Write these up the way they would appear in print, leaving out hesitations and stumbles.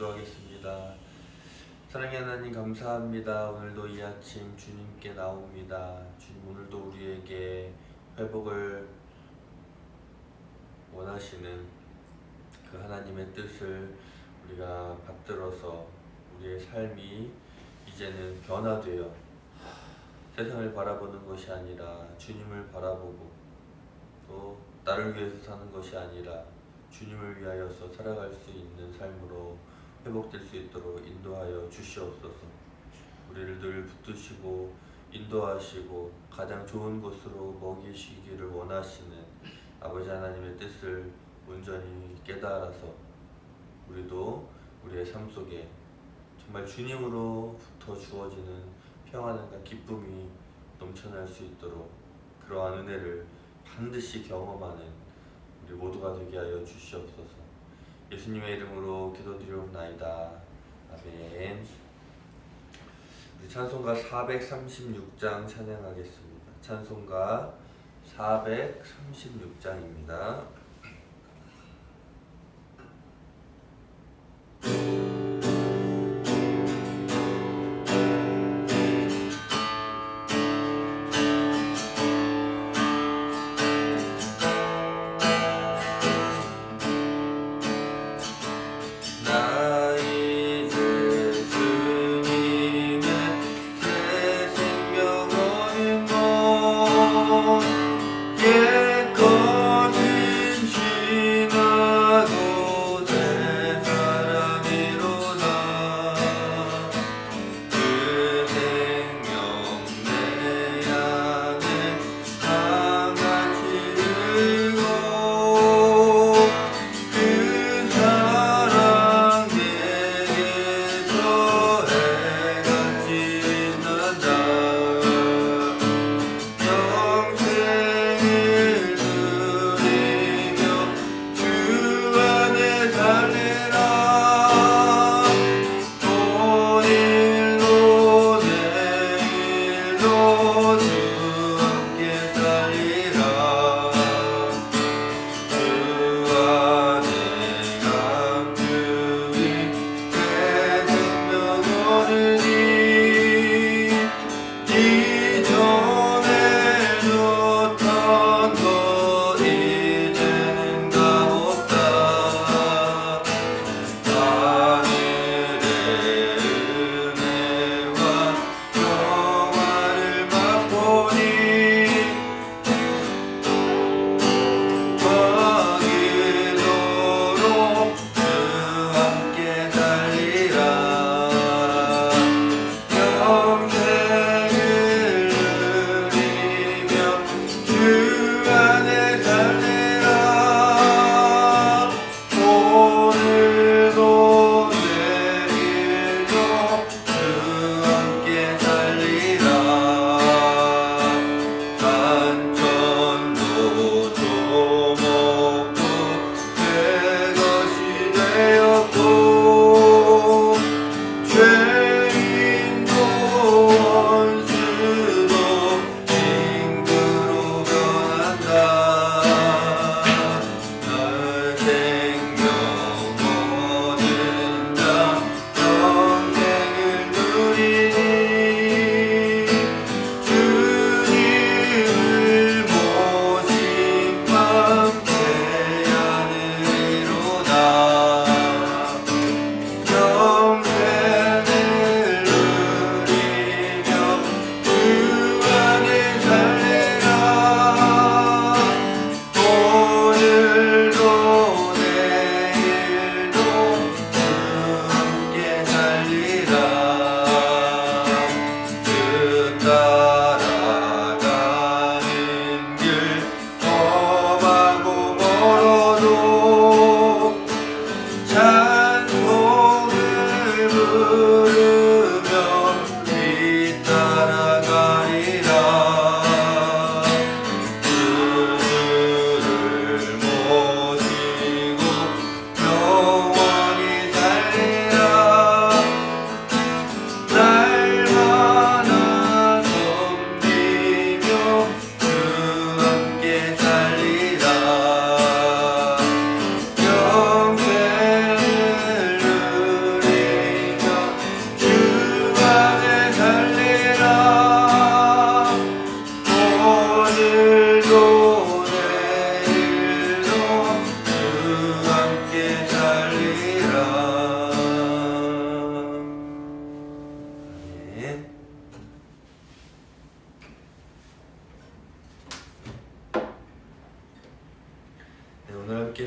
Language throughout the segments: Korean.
기도하겠습니다. 사랑의 하나님 감사합니다. 오늘도 이 아침 주님께 나옵니다. 주님 오늘도 우리에게 회복을 원하시는 그 하나님의 뜻을 우리가 받들어서 우리의 삶이 이제는 변화되어 세상을 바라보는 것이 아니라 주님을 바라보고 또 나를 위해서 사는 것이 아니라 주님을 위하여서 살아갈 수 있는 삶으로 회복될 수 있도록 인도하여 주시옵소서. 우리를 늘 붙드시고 인도하시고 가장 좋은 곳으로 먹이시기를 원하시는 아버지 하나님의 뜻을 온전히 깨달아서 우리도 우리의 삶 속에 정말 주님으로부터 주어지는 평안과 기쁨이 넘쳐날 수 있도록 그러한 은혜를 반드시 경험하는 우리 모두가 되게 하여 주시옵소서. 예수님의 이름으로 기도드리옵나이다. 아멘. 우리 찬송가 436장 찬양하겠습니다. 찬송가 436장입니다. 옛것이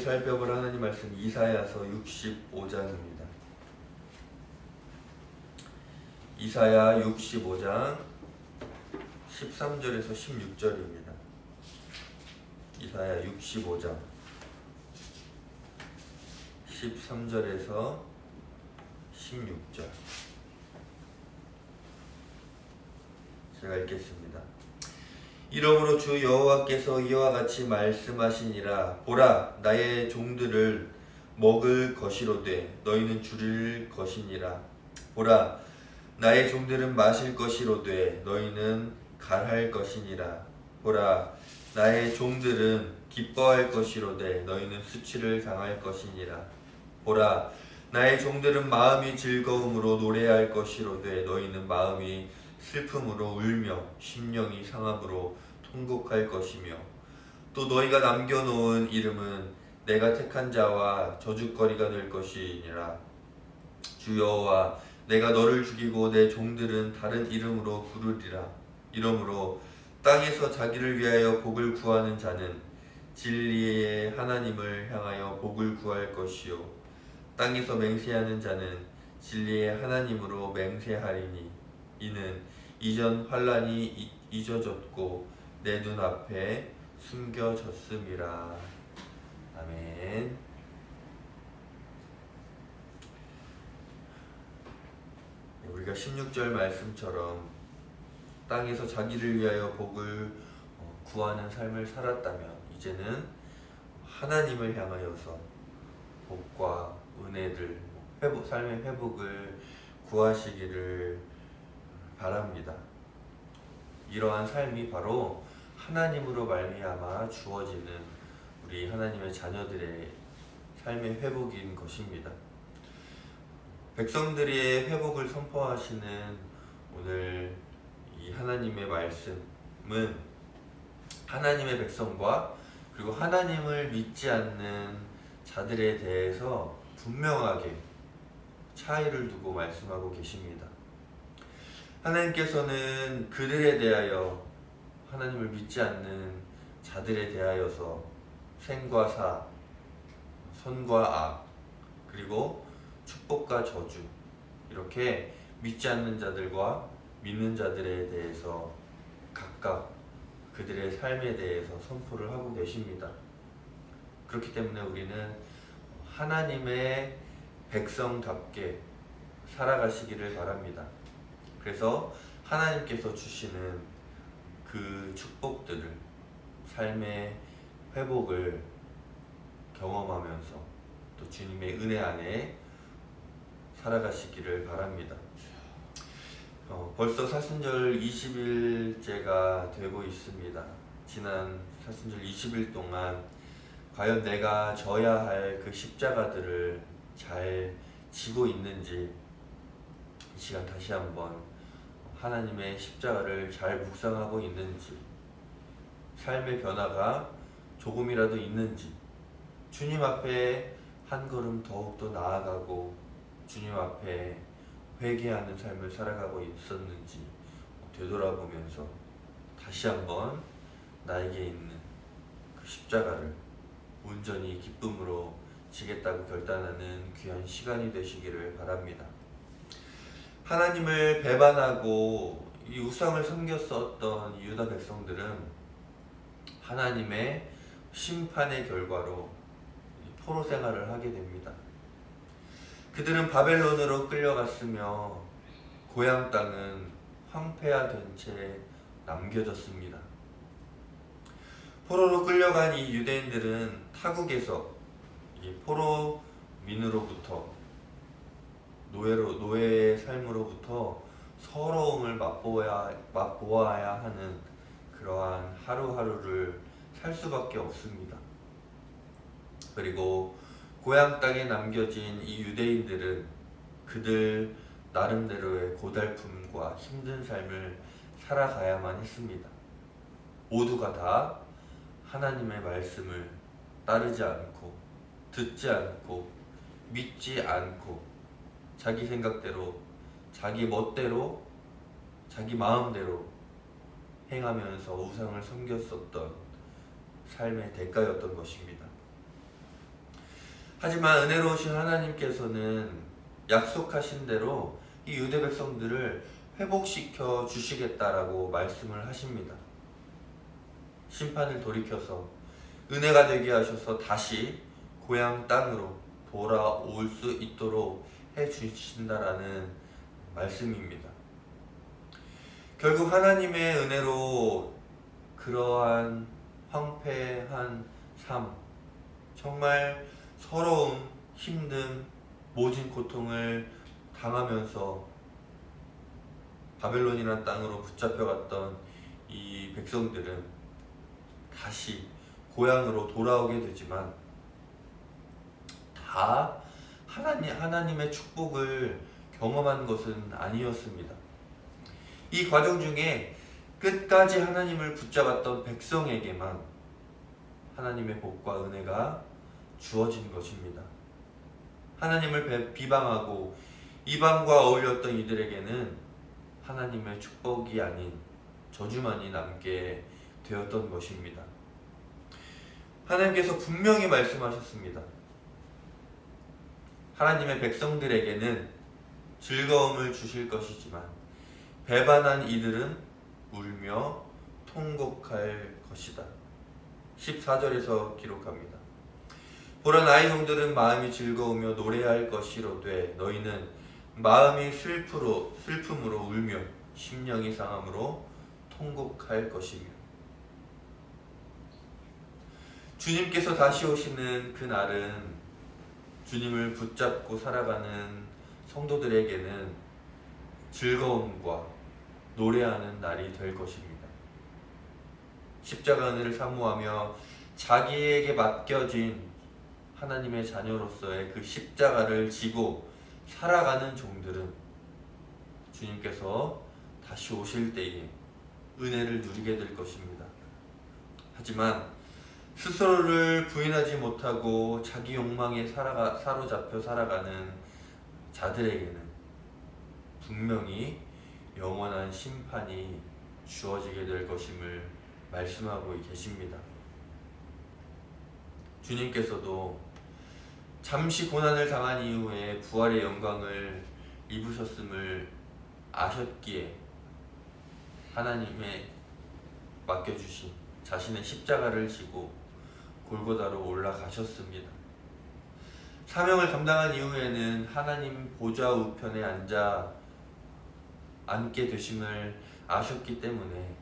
살펴볼 하나님 말씀 이사야서 65장입니다. 이사야 65장 13절에서 16절입니다. 이사야 65장 13절에서 16절 제가 읽겠습니다. 이러므로 주 여호와께서 이와 같이 말씀하시니라. 보라, 나의 종들을 먹을 것이로되 너희는 줄일 것이니라. 보라, 나의 종들은 마실 것이로되 너희는 갈할 것이니라. 보라, 나의 종들은 기뻐할 것이로되 너희는 수치를 당할 것이니라. 보라, 나의 종들은 마음이 즐거움으로 노래할 것이로되 너희는 마음이 슬픔으로 울며 심령이 상함으로 통곡할 것이며, 또 너희가 남겨놓은 이름은 내가 택한 자와 저주거리가 될 것이니라. 주 여호와, 내가 너를 죽이고 내 종들은 다른 이름으로 부르리라. 이러므로 땅에서 자기를 위하여 복을 구하는 자는 진리의 하나님을 향하여 복을 구할 것이요, 땅에서 맹세하는 자는 진리의 하나님으로 맹세하리니 이는 이전 환난이 잊어졌고 내 눈앞에 숨겨졌음이라. 아멘. 우리가 16절 말씀처럼 땅에서 자기를 위하여 복을 구하는 삶을 살았다면 이제는 하나님을 향하여서 복과 은혜를, 삶의 회복을 구하시기를 바랍니다. 이러한 삶이 바로 하나님으로 말미암아 주어지는 우리 하나님의 자녀들의 삶의 회복인 것입니다. 백성들의 회복을 선포하시는 오늘 이 하나님의 말씀은 하나님의 백성과 그리고 하나님을 믿지 않는 자들에 대해서 분명하게 차이를 두고 말씀하고 계십니다. 하나님께서는 그들에 대하여, 하나님을 믿지 않는 자들에 대하여서 생과 사, 선과 악, 그리고 축복과 저주, 이렇게 믿지 않는 자들과 믿는 자들에 대해서 각각 그들의 삶에 대해서 선포를 하고 계십니다. 그렇기 때문에 우리는 하나님의 백성답게 살아가시기를 바랍니다. 그래서 하나님께서 주시는 그 축복들을, 삶의 회복을 경험하면서 또 주님의 은혜 안에 살아가시기를 바랍니다. 벌써 사순절 20일째가 되고 있습니다. 지난 사순절 20일 동안 과연 내가 져야 할 그 십자가들을 잘 지고 있는지, 이 시간 다시 한번 하나님의 십자가를 잘 묵상하고 있는지, 삶의 변화가 조금이라도 있는지, 주님 앞에 한 걸음 더욱더 나아가고 주님 앞에 회개하는 삶을 살아가고 있었는지 되돌아보면서 다시 한번 나에게 있는 그 십자가를 온전히 기쁨으로 지겠다고 결단하는 귀한 시간이 되시기를 바랍니다. 하나님을 배반하고 이 우상을 섬겼었던 유다 백성들은 하나님의 심판의 결과로 포로 생활을 하게 됩니다. 그들은 바벨론으로 끌려갔으며 고향 땅은 황폐화된 채 남겨졌습니다. 포로로 끌려간 이 유대인들은 타국에서 이 포로민으로부터, 노예의 삶으로부터 서러움을 맛보아야 하는 그러한 하루하루를 살 수밖에 없습니다. 그리고 고향 땅에 남겨진 이 유대인들은 그들 나름대로의 고달픔과 힘든 삶을 살아가야만 했습니다. 모두가 다 하나님의 말씀을 따르지 않고, 듣지 않고, 믿지 않고, 자기 생각대로, 자기 멋대로, 자기 마음대로 행하면서 우상을 섬겼었던 삶의 대가였던 것입니다. 하지만 은혜로우신 하나님께서는 약속하신 대로 이 유대 백성들을 회복시켜 주시겠다라고 말씀을 하십니다. 심판을 돌이켜서 은혜가 되게 하셔서 다시 고향 땅으로 돌아올 수 있도록 해 주신다라는 말씀입니다. 결국 하나님의 은혜로 그러한 황폐한 삶, 정말 서러움, 힘듦, 모진 고통을 당하면서 바벨론이라는 땅으로 붙잡혀갔던 이 백성들은 다시 고향으로 돌아오게 되지만 다 하나님의 축복을 경험한 것은 아니었습니다. 이 과정 중에 끝까지 하나님을 붙잡았던 백성에게만 하나님의 복과 은혜가 주어진 것입니다. 하나님을 비방하고 이방과 어울렸던 이들에게는 하나님의 축복이 아닌 저주만이 남게 되었던 것입니다. 하나님께서 분명히 말씀하셨습니다. 하나님의 백성들에게는 즐거움을 주실 것이지만 배반한 이들은 울며 통곡할 것이다. 14절에서 기록합니다. 보라, 나의 종들은 마음이 즐거우며 노래할 것이로되 너희는 마음이 슬픔으로 울며 심령이 상함으로 통곡할 것이며. 주님께서 다시 오시는 그 날은 주님을 붙잡고 살아가는 성도들에게는 즐거움과 노래하는 날이 될 것입니다. 십자가 은혜를 사모하며 자기에게 맡겨진 하나님의 자녀로서의 그 십자가를 지고 살아가는 종들은 주님께서 다시 오실 때에 은혜를 누리게 될 것입니다. 하지만 스스로를 부인하지 못하고 자기 욕망에 사로잡혀 살아가는 자들에게는 분명히 영원한 심판이 주어지게 될 것임을 말씀하고 계십니다. 주님께서도 잠시 고난을 당한 이후에 부활의 영광을 입으셨음을 아셨기에 하나님의 맡겨주신 자신의 십자가를 지고 골고다로 올라가셨습니다. 사명을 감당한 이후에는 하나님 보좌 우편에 앉게 되심을 아셨기 때문에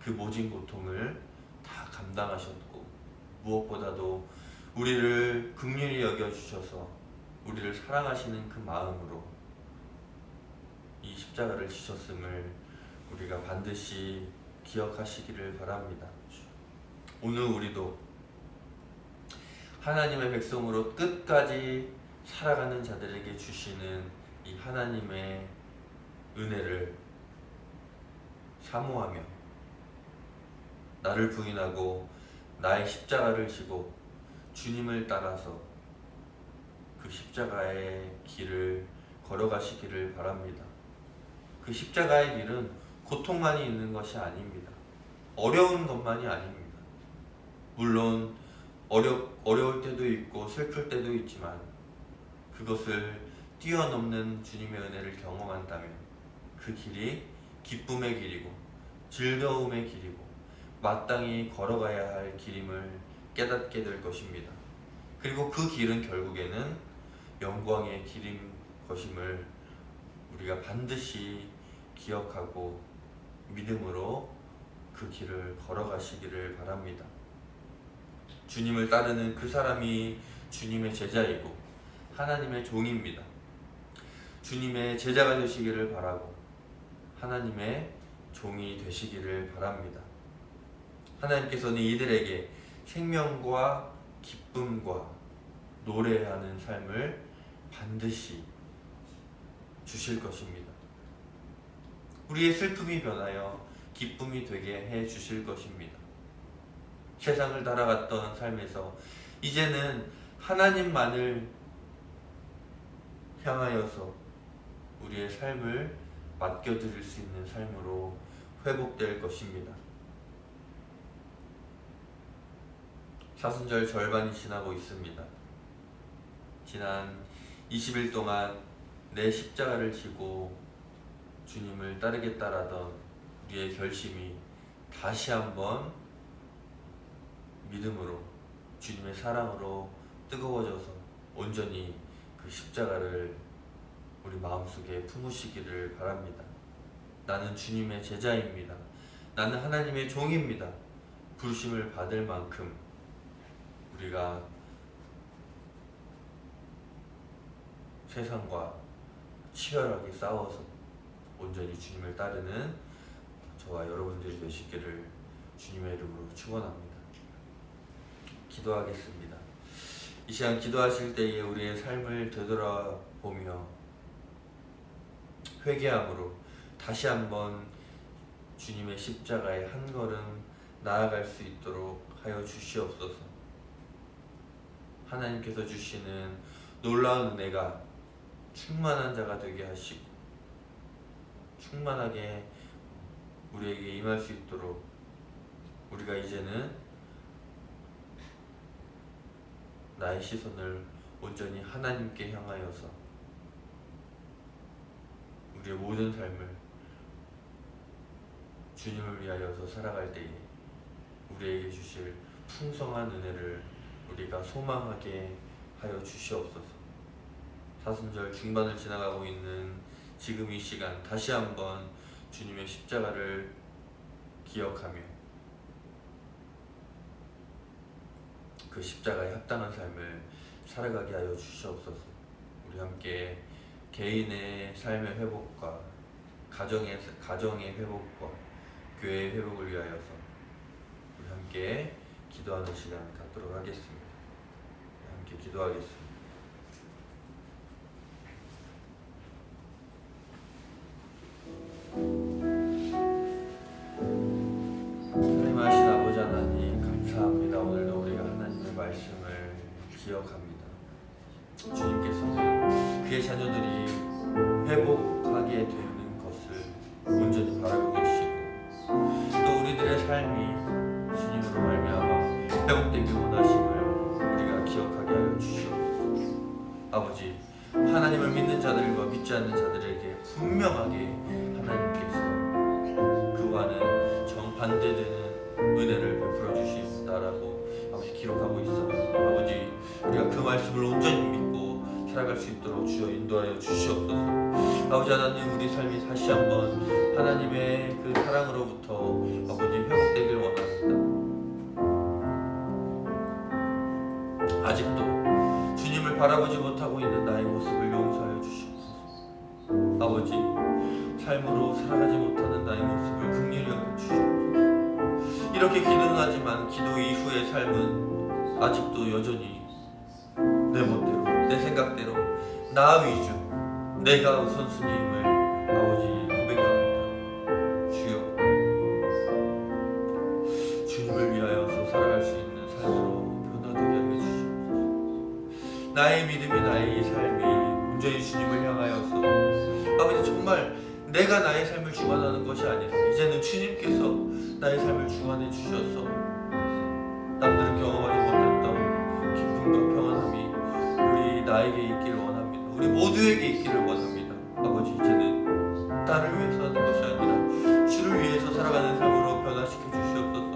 그 모진 고통을 다 감당하셨고, 무엇보다도 우리를 긍휼히 여겨주셔서 우리를 사랑하시는 그 마음으로 이 십자가를 지셨음을 우리가 반드시 기억하시기를 바랍니다. 오늘 우리도 하나님의 백성으로 끝까지 살아가는 자들에게 주시는 이 하나님의 은혜를 사모하며 나를 부인하고 나의 십자가를 지고 주님을 따라서 그 십자가의 길을 걸어가시기를 바랍니다. 그 십자가의 길은 고통만이 있는 것이 아닙니다. 어려운 것만이 아닙니다. 물론 어려울 때도 있고 슬플 때도 있지만 그것을 뛰어넘는 주님의 은혜를 경험한다면 그 길이 기쁨의 길이고 즐거움의 길이고 마땅히 걸어가야 할 길임을 깨닫게 될 것입니다. 그리고 그 길은 결국에는 영광의 길인 것임을 우리가 반드시 기억하고 믿음으로 그 길을 걸어가시기를 바랍니다. 주님을 따르는 그 사람이 주님의 제자이고 하나님의 종입니다. 주님의 제자가 되시기를 바라고 하나님의 종이 되시기를 바랍니다. 하나님께서는 이들에게 생명과 기쁨과 노래하는 삶을 반드시 주실 것입니다. 우리의 슬픔이 변하여 기쁨이 되게 해 주실 것입니다. 세상을 따라갔던 삶에서 이제는 하나님만을 향하여서 우리의 삶을 맡겨드릴 수 있는 삶으로 회복될 것입니다. 사순절 절반이 지나고 있습니다. 지난 20일 동안 내 십자가를 지고 주님을 따르겠다라던 우리의 결심이 다시 한번 믿음으로 주님의 사랑으로 뜨거워져서 온전히 그 십자가를 우리 마음속에 품으시기를 바랍니다. 나는 주님의 제자입니다. 나는 하나님의 종입니다. 부르심을 받을 만큼 우리가 세상과 치열하게 싸워서 온전히 주님을 따르는 저와 여러분들이 되시기를 주님의 이름으로 축원합니다. 기도하겠습니다. 이 시간 기도하실 때에 우리의 삶을 되돌아보며 회개함으로 다시 한번 주님의 십자가에 한 걸음 나아갈 수 있도록 하여 주시옵소서. 하나님께서 주시는 놀라운 은혜가 충만한 자가 되게 하시고 충만하게 우리에게 임할 수 있도록 우리가 이제는 나의 시선을 온전히 하나님께 향하여서 우리의 모든 삶을 주님을 위하여서 살아갈 때에 우리에게 주실 풍성한 은혜를 우리가 소망하게 하여 주시옵소서. 사순절 중반을 지나가고 있는 지금 이 시간 다시 한번 주님의 십자가를 기억하며 그 십자가에 합당한 삶을 살아가게 하여 주시옵소서. 우리 함께 개인의 삶의 회복과 가정의 회복과 교회의 회복을 위하여서 우리 함께 기도하는 시간 갖도록 하겠습니다. 함께 기도하겠습니다. 하나님하신 아버지 하나님 감사합니다. 오늘도 우리가 하나님의 말씀을 기억합니다. 주님께서는 그의 자녀들이 회복하게 되는 것을 온전히 바라고 계시고 또 우리들의 삶이 주님으로 말미암아 회복되길 원하심을 우리가 기억하게 하여 주시옵소서. 아버지, 하나님을 믿는 자들과 믿지 않는 자들에게 분명하게 하나님께서 그와는 정반대되는 은혜를 베풀어 주신다라고 아버지 기록하고 있어. 아버지, 우리가 그 말씀을 온전히 믿고 살아갈 수 있도록 주여 인도하여 주시옵소서. 아버지 하나님, 우리 삶이 다시 한번 하나님의 그 사랑으로부터 아버지 회복되길 원합니다. 아직도 주님을 바라보지 못하고 있는 나의 모습을 용서하여 주시옵소서. 아버지, 삶으로 살아가지 못하는 나의 모습을 긍휼히 여겨 주시옵소서. 이렇게 기도는 하지만 기도 이후의 삶은 아직도 여전히 내 멋대로, 내 생각대로, 나 위주, 내가 우선순위임을 아버지 고백합니다. 주여, 주님을 위하여서 살아갈 수 있는 삶으로 변화되게 하여 주시옵소서. 나의 믿음이, 나의 이 삶이 온전히 주님을 향하여서 아버지 정말 내가 나의 삶을 주관하는 것이 아니라 이제는 주님께서 나의 삶을 주관해 주셔서 남들은 경험하지 못했던 기쁨과 평안함이 우리 나에게 있기를 원합니다. 우리 모두에게 있기를 원합니다. 아버지, 이제는 나를 위해서 하는 것이 아니라 주를 위해서 살아가는 삶으로 변화시켜 주시옵소서.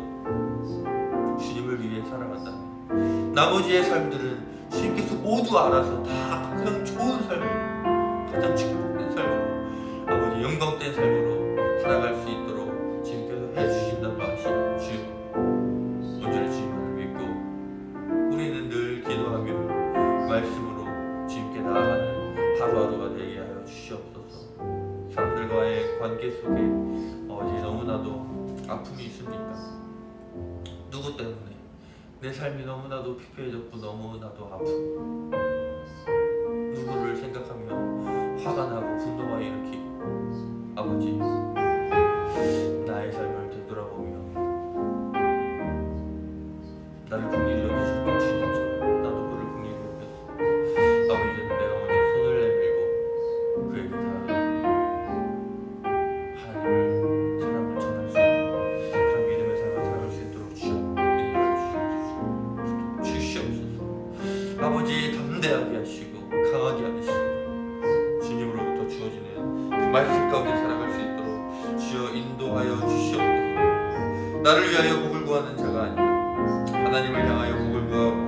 주님을 위해 살아간다면 나머지의 삶들은 주님께서 모두 알아서 다 가장 좋은 삶으로, 가장 축복된 삶으로, 아버지 영광된 삶으로 살아갈 수 있도록 주님께서 해주신다고 하신 주, 온전히 주님을 믿고 우리는 늘 기도하며 말씀으로 주님께 나아가는 하루하루가 되게 하여 주시옵소서. 사람들과의 관계 속에 아버지 너무나도 아픔이 있습니까? 누구 때문에 내 삶이 너무나도 피폐해졌고 너무나도 아프고 누구를 생각하며 화가 나고 분노가 일으키고 아버지, 나의 삶을 되돌아보며 나를 긍휼히 여기셨던 주님처럼 나도 그를 긍휼히 여겼어. 아버지, 내가 먼저 손을 내밀고 그에게 하나님을 사랑을 전할 수 있는 그런 믿음의 삶을 살아갈 수 있도록 인도해 주시옵소서. 아버지, 담대하게 하시고 말씀 가운데 살아갈 수 있도록 주여 인도하여 주시옵소서. 나를 위하여 복을 구하는 자가 아니라 하나님을 향하여 복을 구하고